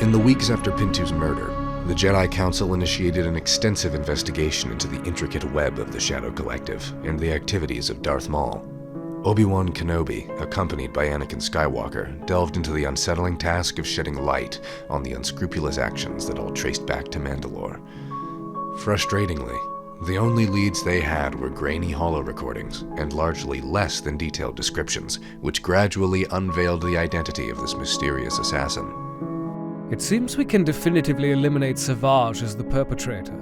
In the weeks after Pintu's murder, the Jedi Council initiated an extensive investigation into the intricate web of the Shadow Collective and the activities of Darth Maul. Obi-Wan Kenobi, accompanied by Anakin Skywalker, delved into the unsettling task of shedding light on the unscrupulous actions that all traced back to Mandalore. Frustratingly, the only leads they had were grainy holo recordings and largely less than detailed descriptions, which gradually unveiled the identity of this mysterious assassin. It seems we can definitively eliminate Savage as the perpetrator.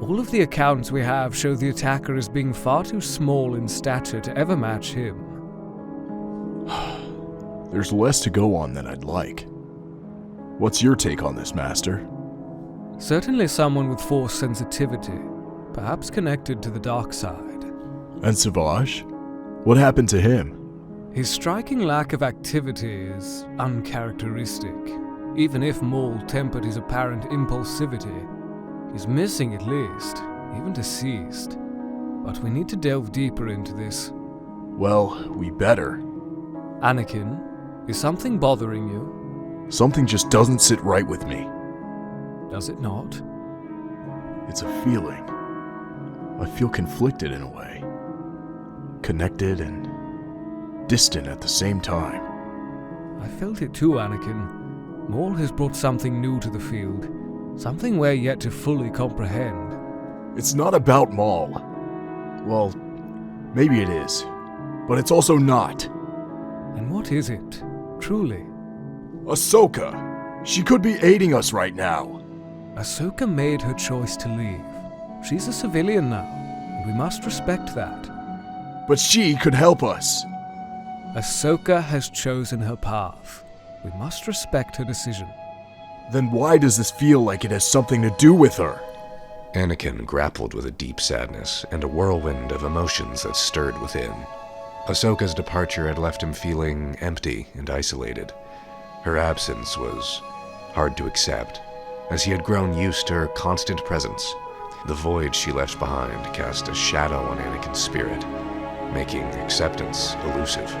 All of the accounts we have show the attacker as being far too small in stature to ever match him. There's less to go on than I'd like. What's your take on this, Master? Certainly someone with Force sensitivity, perhaps connected to the dark side. And Savage? What happened to him? His striking lack of activity is uncharacteristic. Even if Maul tempered his apparent impulsivity, he's missing at least, even deceased. But we need to delve deeper into this. Well, we better. Anakin, is something bothering you? Something just doesn't sit right with me. Does it not? It's a feeling. I feel conflicted in a way. Connected and distant at the same time. I felt it too, Anakin. Maul has brought something new to the field. Something we're yet to fully comprehend. It's not about Maul. Well, maybe it is. But it's also not. And what is it, truly? Ahsoka! She could be aiding us right now. Ahsoka made her choice to leave. She's a civilian now, and we must respect that. But she could help us. Ahsoka has chosen her path. We must respect her decision. Then why does this feel like it has something to do with her? Anakin grappled with a deep sadness and a whirlwind of emotions that stirred within. Ahsoka's departure had left him feeling empty and isolated. Her absence was hard to accept, as he had grown used to her constant presence. The void she left behind cast a shadow on Anakin's spirit, making acceptance elusive.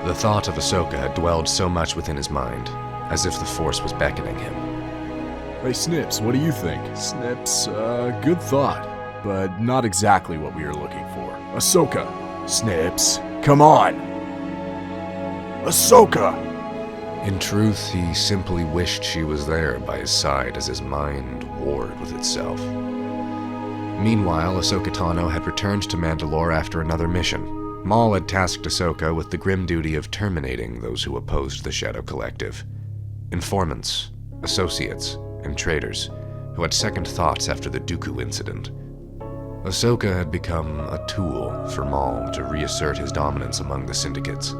The thought of Ahsoka had dwelled so much within his mind, as if the Force was beckoning him. Hey Snips, what do you think? Snips, good thought, but not exactly what we were looking for. Ahsoka! Snips, come on! Ahsoka! In truth, he simply wished she was there by his side as his mind warred with itself. Meanwhile, Ahsoka Tano had returned to Mandalore after another mission. Maul had tasked Ahsoka with the grim duty of terminating those who opposed the Shadow Collective. Informants, associates, and traitors who had second thoughts after the Dooku incident. Ahsoka had become a tool for Maul to reassert his dominance among the syndicates.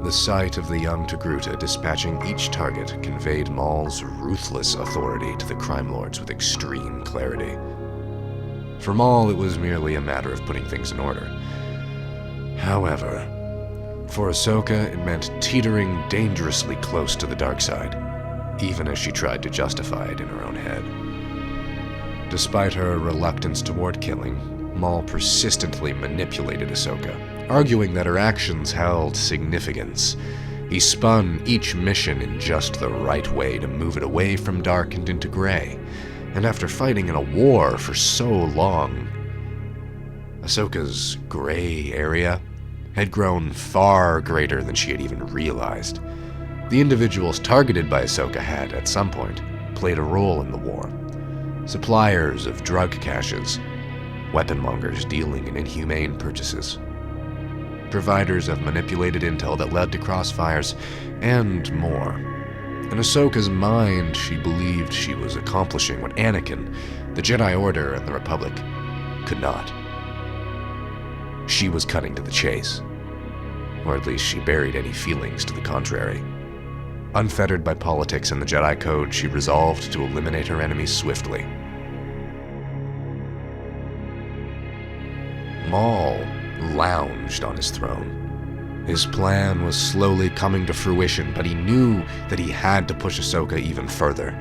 The sight of the young Togruta dispatching each target conveyed Maul's ruthless authority to the crime lords with extreme clarity. For Maul, it was merely a matter of putting things in order. However, for Ahsoka, it meant teetering dangerously close to the dark side, even as she tried to justify it in her own head. Despite her reluctance toward killing, Maul persistently manipulated Ahsoka, arguing that her actions held significance. He spun each mission in just the right way to move it away from dark and into gray, and after fighting in a war for so long, Ahsoka's gray area had grown far greater than she had even realized. The individuals targeted by Ahsoka had, at some point, played a role in the war. Suppliers of drug caches, weaponmongers dealing in inhumane purchases, providers of manipulated intel that led to crossfires, and more. In Ahsoka's mind, she believed she was accomplishing what Anakin, the Jedi Order, and the Republic could not. She was cutting to the chase, or at least she buried any feelings to the contrary. Unfettered by politics and the Jedi Code, she resolved to eliminate her enemies swiftly. Maul lounged on his throne. His plan was slowly coming to fruition, but he knew that he had to push Ahsoka even further.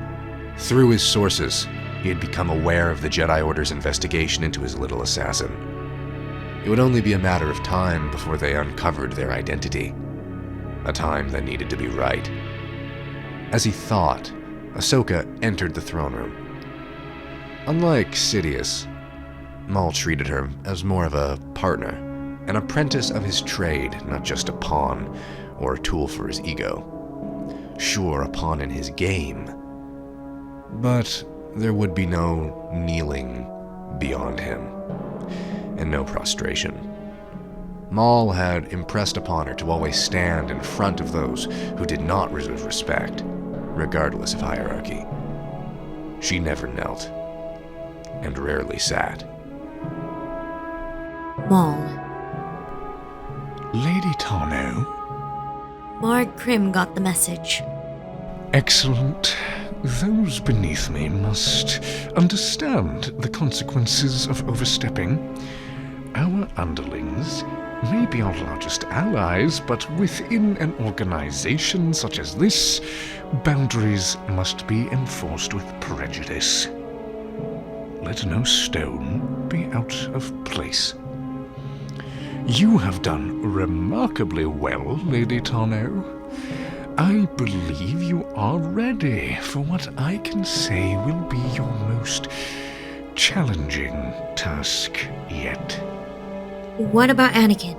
Through his sources, he had become aware of the Jedi Order's investigation into his little assassin. It would only be a matter of time before they uncovered their identity. A time that needed to be right. As he thought, Ahsoka entered the throne room. Unlike Sidious, Maul treated her as more of a partner, an apprentice of his trade, not just a pawn or a tool for his ego. Sure, a pawn in his game, but there would be no kneeling beyond him, and no prostration. Maul had impressed upon her to always stand in front of those who did not deserve respect, regardless of hierarchy. She never knelt, and rarely sat. Maul. Lady Tano. Marg Krim got the message. Excellent. Those beneath me must understand the consequences of overstepping. Our underlings may be our largest allies, but within an organization such as this, boundaries must be enforced with prejudice. Let no stone be out of place. You have done remarkably well, Lady Tano. I believe you are ready for what I can say will be your most challenging task yet. What about Anakin?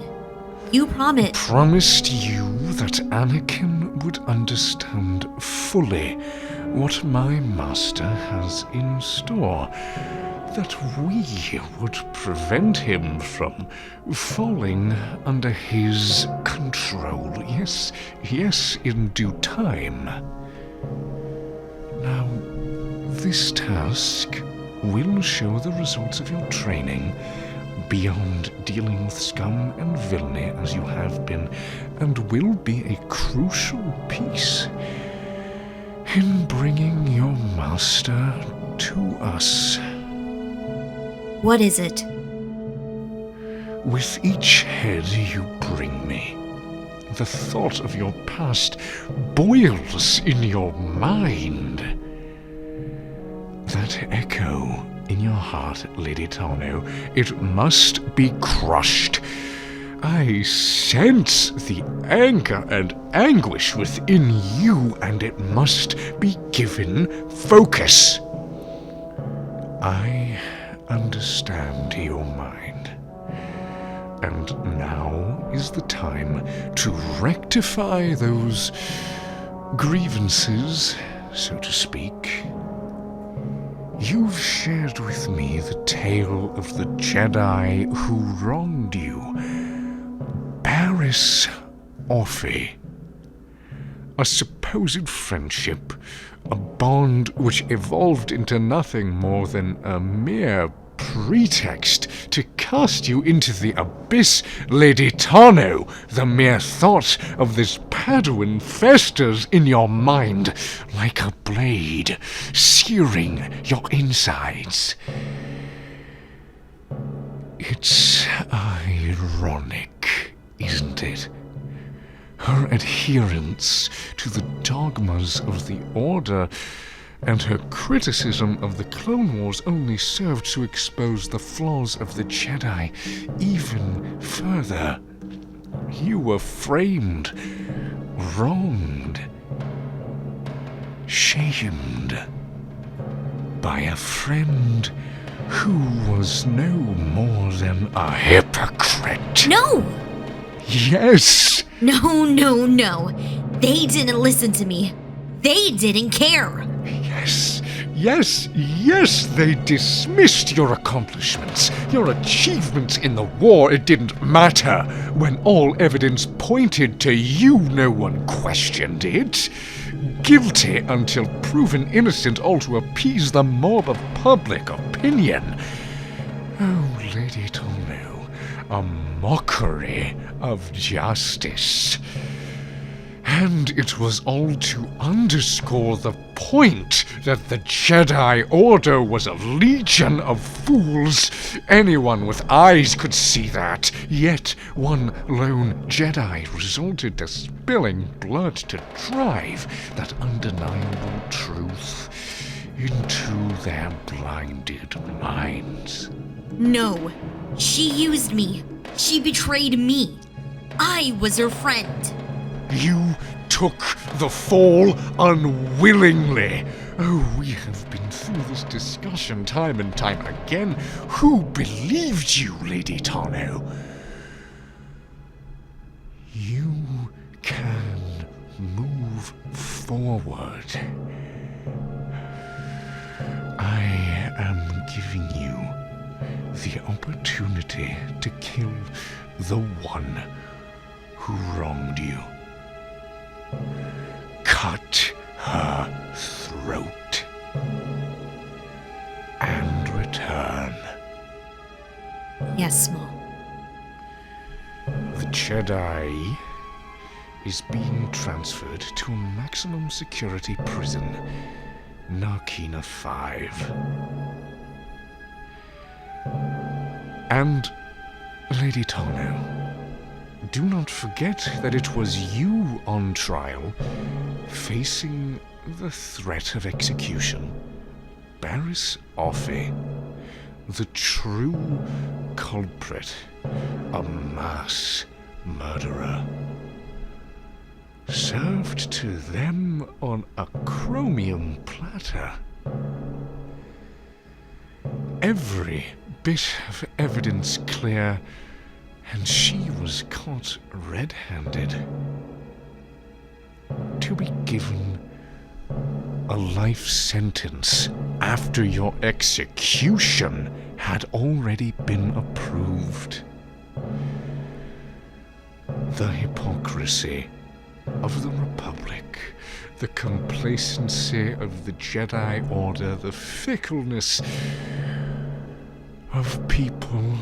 You promised you that Anakin would understand fully what my master has in store, that we would prevent him from falling under his control. Yes, in due time. Now, this task will show the results of your training beyond dealing with scum and villainy as you have been, and will be a crucial piece in bringing your master to us. What is it? With each head you bring me, the thought of your past boils in your mind. That echo in your heart, Lady Tano, it must be crushed. I sense the anger and anguish within you, and it must be given focus. I understand your mind, and now is the time to rectify those grievances, so to speak. You've shared with me the tale of the Jedi who wronged you. Barriss Offee. A supposed friendship, a bond which evolved into nothing more than a mere pretext to cast you into the abyss, Lady Tano. The mere thought of this padawan festers in your mind like a blade, searing your insides. It's ironic, isn't it? Her adherence to the dogmas of the Order and her criticism of the Clone Wars only served to expose the flaws of the Jedi even further. You were framed, wronged, shamed by a friend who was no more than a hypocrite. No! Yes! No. They didn't listen to me. They didn't care. Yes, they dismissed your accomplishments, your achievements in the war. It didn't matter. When all evidence pointed to you, no one questioned it. Guilty until proven innocent, all to appease the mob of public opinion. Oh, Lady Tano, a mockery of justice. And it was all to underscore the point that the Jedi Order was a legion of fools. Anyone with eyes could see that. Yet one lone Jedi resorted to spilling blood to drive that undeniable truth into their blinded minds. No. She used me. She betrayed me. I was her friend. You took the fall unwillingly. Oh, we have been through this discussion time and time again. Who believed you, Lady Tano? You can move forward. I am giving you the opportunity to kill the one who wronged you. Cut her throat and return. Yes, Maul. The Jedi is being transferred to a maximum security prison, Narkina 5. And, Lady Tano, do not forget that it was you on trial, facing the threat of execution. Barriss Offee, the true culprit, a mass murderer, served to them on a chromium platter. Every bit of evidence clear, and she was caught red-handed. To be given a life sentence after your execution had already been approved. The hypocrisy of the Republic, the complacency of the Jedi Order, the fickleness of people,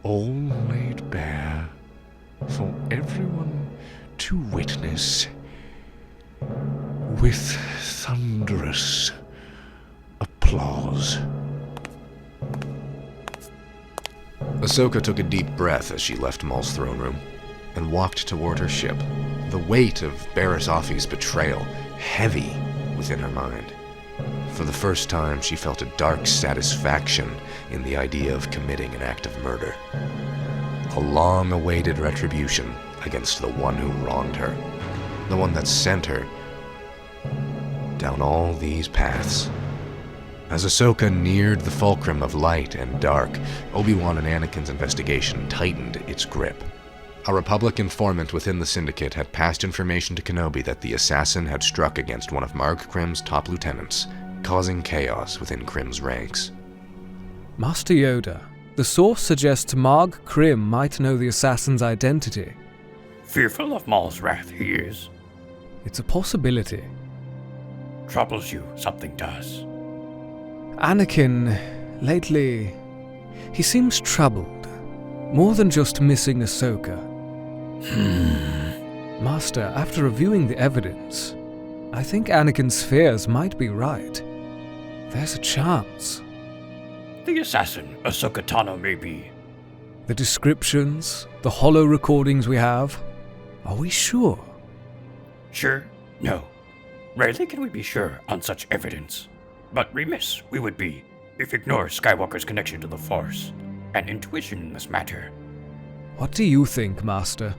all laid bare for everyone to witness with thunderous applause. Ahsoka took a deep breath as she left Maul's throne room and walked toward her ship, the weight of Barriss Offee's betrayal heavy within her mind. For the first time, she felt a dark satisfaction in the idea of committing an act of murder. A long-awaited retribution against the one who wronged her, the one that sent her down all these paths. As Ahsoka neared the fulcrum of light and dark, Obi-Wan and Anakin's investigation tightened its grip. A Republic informant within the Syndicate had passed information to Kenobi that the assassin had struck against one of Marg Krim's top lieutenants, causing chaos within Krim's ranks. Master Yoda, the source suggests Marg Krim might know the assassin's identity. Fearful of Maul's wrath, he is. It's a possibility. Troubles you, something does. Anakin, lately, he seems troubled. More than just missing Ahsoka. Master, after reviewing the evidence, I think Anakin's fears might be right. There's a chance. The assassin, Ahsoka Tano, may be. The descriptions, the hollow recordings we have, are we sure? Sure? No. Rarely can we be sure on such evidence. But remiss we would be if ignore Skywalker's connection to the Force and intuition in this matter. What do you think, Master?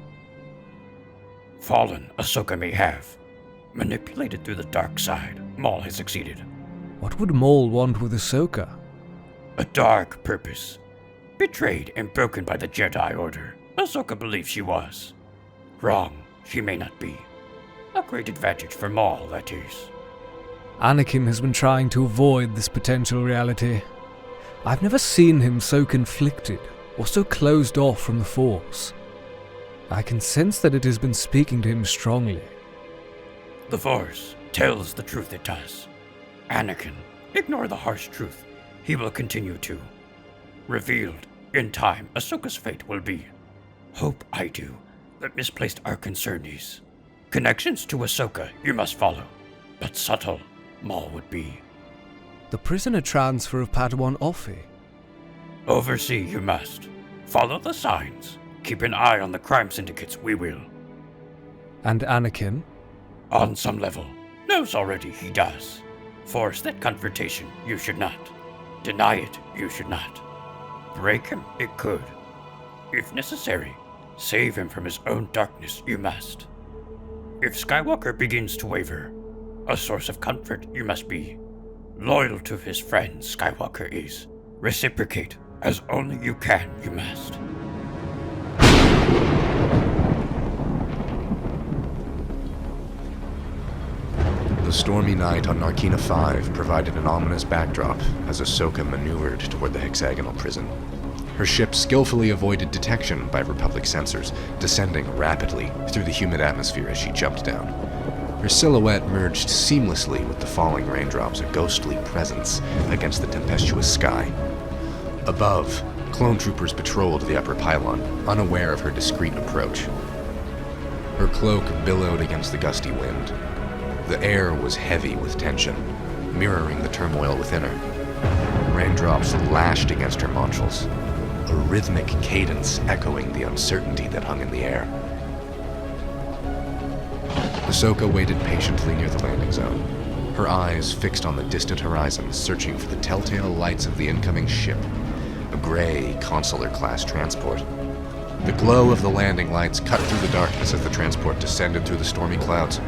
Fallen Ahsoka may have. Manipulated through the dark side, Maul has succeeded. What would Maul want with Ahsoka? A dark purpose. Betrayed and broken by the Jedi Order, Ahsoka believes she was. Wrong, she may not be. A great advantage for Maul, that is. Anakin has been trying to avoid this potential reality. I've never seen him so conflicted or so closed off from the Force. I can sense that it has been speaking to him strongly. The Force tells the truth it does. Anakin, ignore the harsh truth. He will continue to. Revealed, in time, Ahsoka's fate will be. Hope I do, that misplaced our concern is. Connections to Ahsoka you must follow, but subtle Maul would be. The prisoner transfer of Padawan Offee. Oversee you must. Follow the signs. Keep an eye on the crime syndicates, we will. And Anakin? On some level. Knows already he does. Force that confrontation, you should not. Deny it, you should not. Break him, it could. If necessary, Save him from his own darkness, you must. If Skywalker begins to waver, a source of comfort you must be. Loyal to his friend Skywalker is. Reciprocate as only you can, you must. The stormy night on Narkina 5 provided an ominous backdrop as Ahsoka maneuvered toward the hexagonal prison. Her ship skillfully avoided detection by Republic sensors, descending rapidly through the humid atmosphere as she jumped down. Her silhouette merged seamlessly with the falling raindrops, a ghostly presence against the tempestuous sky. Above, clone troopers patrolled the upper pylon, unaware of her discreet approach. Her cloak billowed against the gusty wind. The air was heavy with tension, mirroring the turmoil within her. Raindrops lashed against her nostrils, a rhythmic cadence echoing the uncertainty that hung in the air. Ahsoka waited patiently near the landing zone, her eyes fixed on the distant horizon, searching for the telltale lights of the incoming ship, a gray consular-class transport. The glow of the landing lights cut through the darkness as the transport descended through the stormy clouds.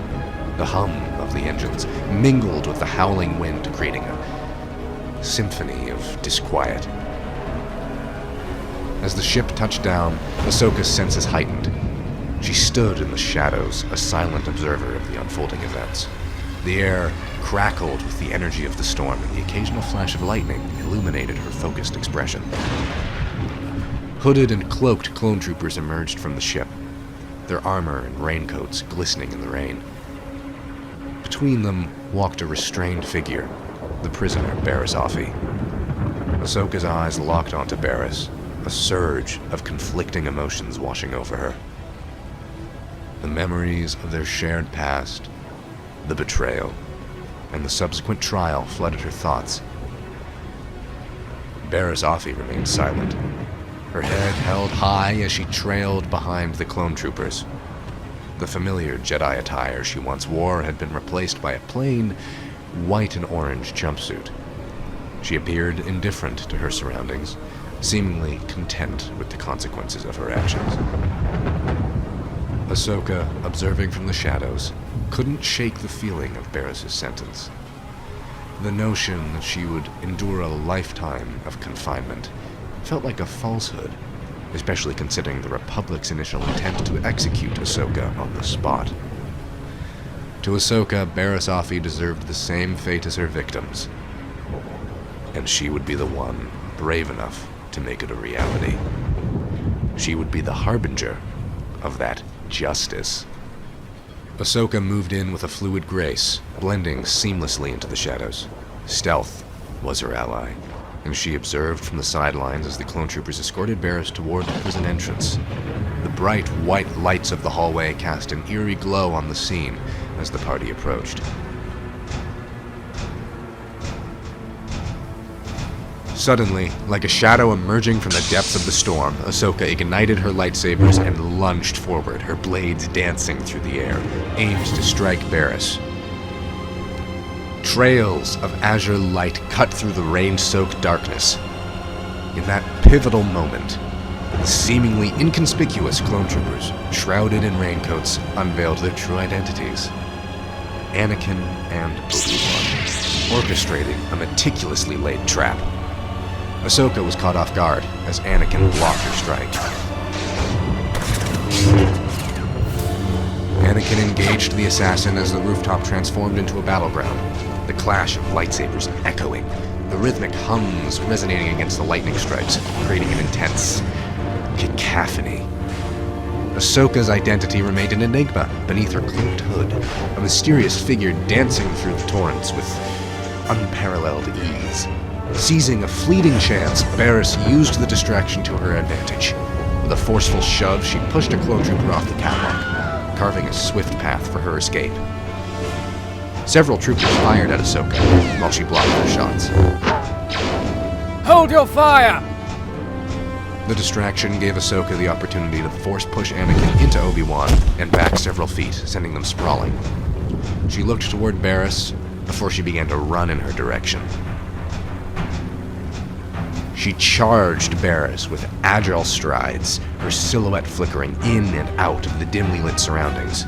The hum of the engines mingled with the howling wind, creating a symphony of disquiet. As the ship touched down, Ahsoka's senses heightened. She stood in the shadows, a silent observer of the unfolding events. The air crackled with the energy of the storm, and the occasional flash of lightning illuminated her focused expression. Hooded and cloaked clone troopers emerged from the ship, their armor and raincoats glistening in the rain. Between them walked a restrained figure, the prisoner, Barriss Offee. Ahsoka's eyes locked onto Barris, a surge of conflicting emotions washing over her. The memories of their shared past, the betrayal, and the subsequent trial flooded her thoughts. Barriss Offee remained silent, her head held high as she trailed behind the clone troopers. The familiar Jedi attire she once wore had been replaced by a plain white and orange jumpsuit. She appeared indifferent to her surroundings, seemingly content with the consequences of her actions. Ahsoka, observing from the shadows, couldn't shake the feeling of Barris' sentence. The notion that she would endure a lifetime of confinement felt like a falsehood, especially considering the Republic's initial intent to execute Ahsoka on the spot. To Ahsoka, Barriss Offee deserved the same fate as her victims, and she would be the one brave enough to make it a reality. She would be the harbinger of that justice. Ahsoka moved in with a fluid grace, blending seamlessly into the shadows. Stealth was her ally, and she observed from the sidelines as the clone troopers escorted Barris toward the prison entrance. The bright white lights of the hallway cast an eerie glow on the scene as the party approached. Suddenly, like a shadow emerging from the depths of the storm, Ahsoka ignited her lightsabers and lunged forward, her blades dancing through the air, aimed to strike Barris. Trails of azure light cut through the rain-soaked darkness. In that pivotal moment, the seemingly inconspicuous clone troopers, shrouded in raincoats, unveiled their true identities. Anakin and Obi-Wan, orchestrating a meticulously laid trap. Ahsoka was caught off guard as Anakin blocked her strike. Anakin engaged the assassin as the rooftop transformed into a battleground, the clash of lightsabers echoing, the rhythmic hums resonating against the lightning strikes, creating an intense cacophony. Ahsoka's identity remained an enigma beneath her cloaked hood, a mysterious figure dancing through the torrents with unparalleled ease. Seizing a fleeting chance, Barris used the distraction to her advantage. With a forceful shove, she pushed a clone trooper off the catwalk, carving a swift path for her escape. Several troopers fired at Ahsoka while she blocked their shots. Hold your fire! The distraction gave Ahsoka the opportunity to force push Anakin into Obi-Wan and back several feet, sending them sprawling. She looked toward Barris before she began to run in her direction. She charged Barris with agile strides, her silhouette flickering in and out of the dimly lit surroundings.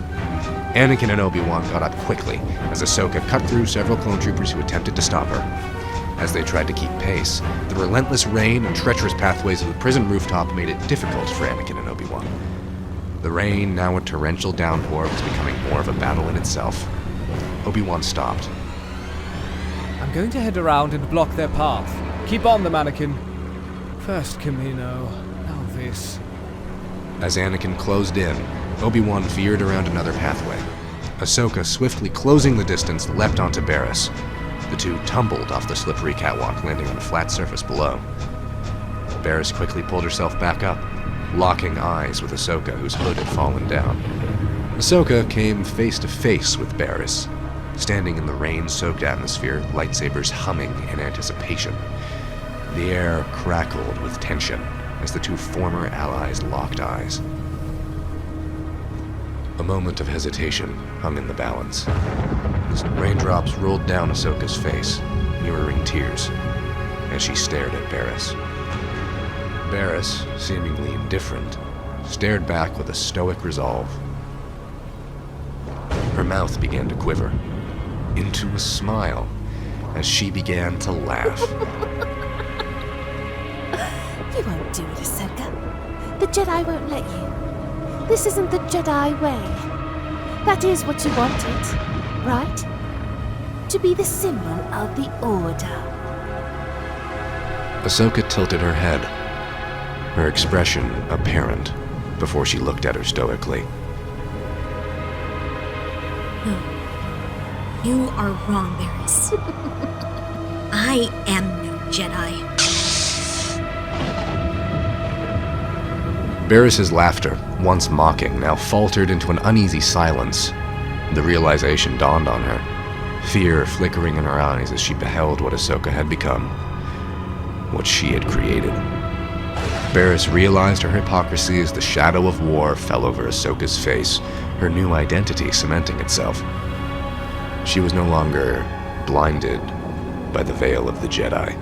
Anakin and Obi-Wan got up quickly as Ahsoka cut through several clone troopers who attempted to stop her. As they tried to keep pace, the relentless rain and treacherous pathways of the prison rooftop made it difficult for Anakin and Obi-Wan. The rain, now a torrential downpour, was becoming more of a battle in itself. Obi-Wan stopped. I'm going to head around and block their path. Keep on them, Anakin. First Camino, now this. As Anakin closed in, Obi-Wan veered around another pathway. Ahsoka, swiftly closing the distance, leapt onto Barris. The two tumbled off the slippery catwalk, landing on a flat surface below. Barris quickly pulled herself back up, locking eyes with Ahsoka, whose hood had fallen down. Ahsoka came face to face with Barris, standing in the rain-soaked atmosphere, lightsabers humming in anticipation. The air crackled with tension as the two former allies locked eyes. A moment of hesitation hung in the balance. As raindrops rolled down Ahsoka's face, mirroring tears, as she stared at Barris. Barris, seemingly indifferent, stared back with a stoic resolve. Her mouth began to quiver, into a smile, as she began to laugh. You won't do it, Ahsoka. The Jedi won't let you. This isn't the Jedi way. That is what you wanted, right? To be the symbol of the Order. Ahsoka tilted her head, her expression apparent, before she looked at her stoically. No. You are wrong, Barris. I am no Jedi. Barris's laughter, once mocking, now faltered into an uneasy silence. The realization dawned on her, fear flickering in her eyes as she beheld what Ahsoka had become, what she had created. Barris realized her hypocrisy as the shadow of war fell over Ahsoka's face, her new identity cementing itself. She was no longer blinded by the veil of the Jedi.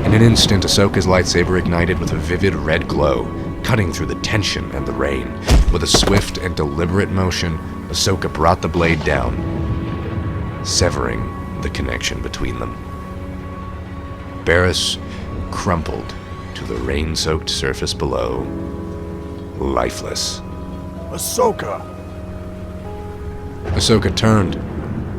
In an instant, Ahsoka's lightsaber ignited with a vivid red glow, cutting through the tension and the rain. With a swift and deliberate motion, Ahsoka brought the blade down, severing the connection between them. Barris crumpled to the rain-soaked surface below, lifeless. Ahsoka! Ahsoka turned,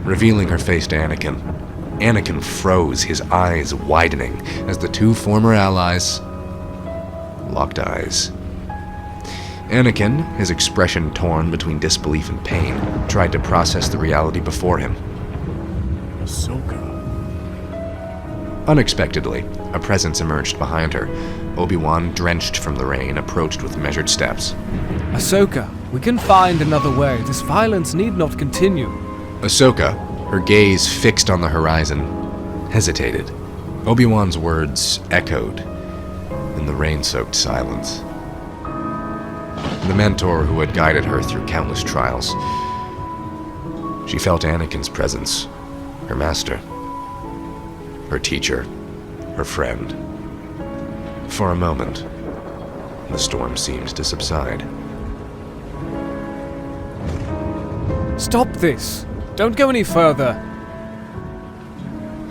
revealing her face to Anakin. Anakin froze, his eyes widening, as the two former allies locked eyes. Anakin, his expression torn between disbelief and pain, tried to process the reality before him. Ahsoka. Unexpectedly, a presence emerged behind her. Obi-Wan, drenched from the rain, approached with measured steps. Ahsoka, we can find another way. This violence need not continue. Ahsoka, her gaze fixed on the horizon, hesitated. Obi-Wan's words echoed in the rain-soaked silence. The mentor who had guided her through countless trials. She felt Anakin's presence, her master, her teacher, her friend. For a moment, the storm seemed to subside. Stop this! Don't go any further!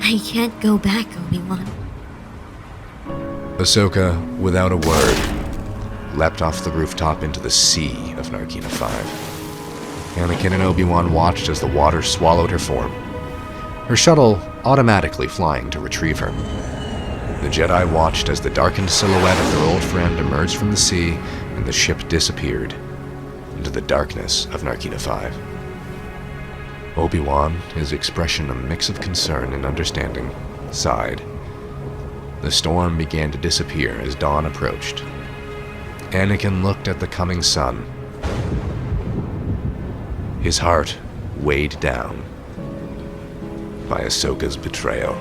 I can't go back, Obi-Wan. Ahsoka, without a word, leapt off the rooftop into the sea of Narkina 5. Anakin and Obi-Wan watched as the water swallowed her form, her shuttle automatically flying to retrieve her. The Jedi watched as the darkened silhouette of their old friend emerged from the sea and the ship disappeared into the darkness of Narkina 5. Obi-Wan, his expression a mix of concern and understanding, sighed. The storm began to disappear as dawn approached. Anakin looked at the coming sun, his heart weighed down by Ahsoka's betrayal.